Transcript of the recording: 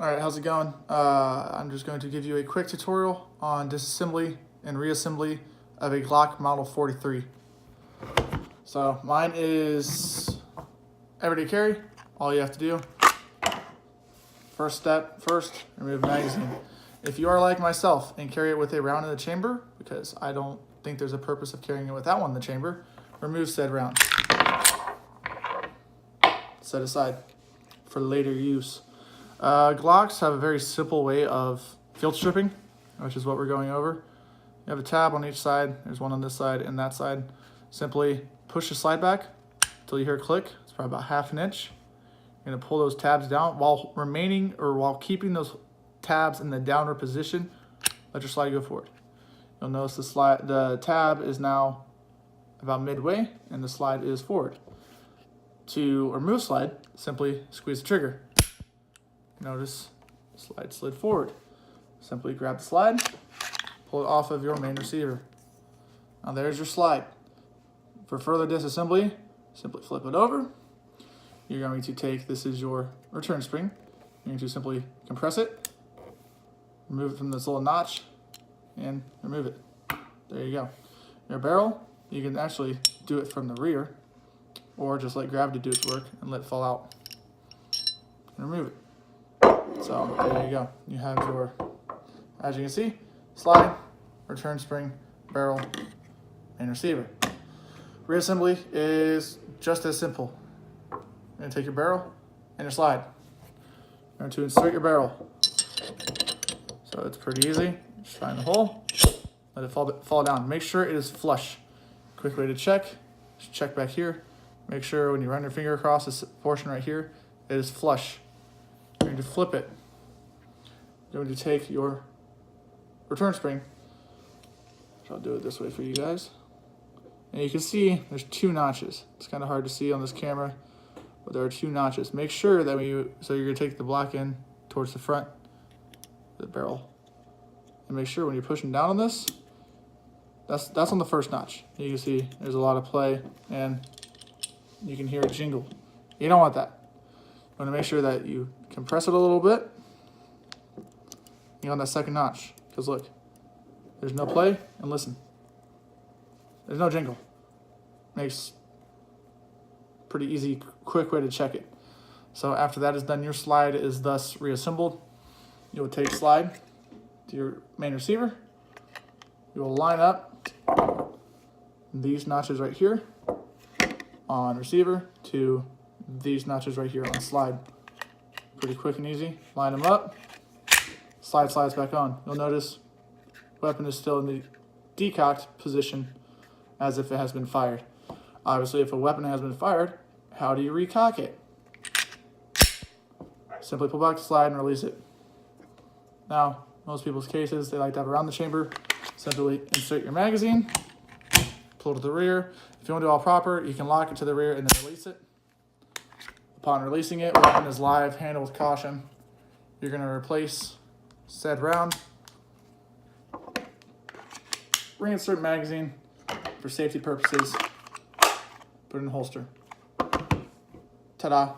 Alright, how's it going? I'm just going to give you a quick tutorial on disassembly and reassembly of a Glock Model 43. So mine is everyday carry. All you have to do, first, remove the magazine. If you are like myself and carry it with a round in the chamber, because I don't think there's a purpose of carrying it with that one in the chamber, remove said round. Set aside for later use. Glocks have a very simple way of field stripping, which is what we're going over. You have a tab on each side. There's one on this side and that side. Simply push the slide back until you hear a click. It's probably about ½ inch. You're gonna pull those tabs down while keeping those tabs in the downward position. Let your slide go forward. You'll notice the tab is now about midway and the slide is forward. To remove slide, simply squeeze the trigger. Notice the slide slid forward. Simply grab the slide, pull it off of your main receiver. Now there's your slide. For further disassembly, simply flip it over. You're going to take, this is your return spring. You're going to simply compress it, remove it from this little notch, and remove it. There you go. Your barrel, you can actually do it from the rear, or just let gravity do its work and let it fall out. And remove it. So there you go. You have your, as you can see, slide, return spring, barrel, and receiver. Reassembly is just as simple. You're going to take your barrel and your slide. You're going to insert your barrel. So it's pretty easy. Just find the hole, let it fall down. Make sure it is flush. Quick way to check, just check back here. Make sure when you run your finger across this portion right here, it is flush. You're going to flip it. You're going to take your return spring. So I'll do it this way for you guys. And you can see there's 2 notches. It's kind of hard to see on this camera, but there are 2 notches. Make sure that so you're going to take the black end towards the front of the barrel. And make sure when you're pushing down on this, that's on the first notch. You can see there's a lot of play and you can hear it jingle. You don't want that. You want to make sure that you compress it a little bit. You're on that second notch. Because look, there's no play, and listen. There's no jingle. Makes pretty easy, quick way to check it. So after that is done, your slide is thus reassembled. You will take slide to your main receiver. You will line up these notches right here on receiver to these notches right here on slide. Pretty quick and easy. Line them up. Slide slides back on. You'll notice weapon is still in the decocked position as if it has been fired. Obviously, if a weapon has been fired, how do you recock it? Simply pull back the slide and release it. Now, most people's cases, they like to have around the chamber. Simply insert your magazine, pull to the rear. If you want to do all proper, you can lock it to the rear and then release it. Upon releasing it, weapon is live, handle with caution. You're going to replace said round. Reinsert magazine for safety purposes. Put it in the holster. Ta-da.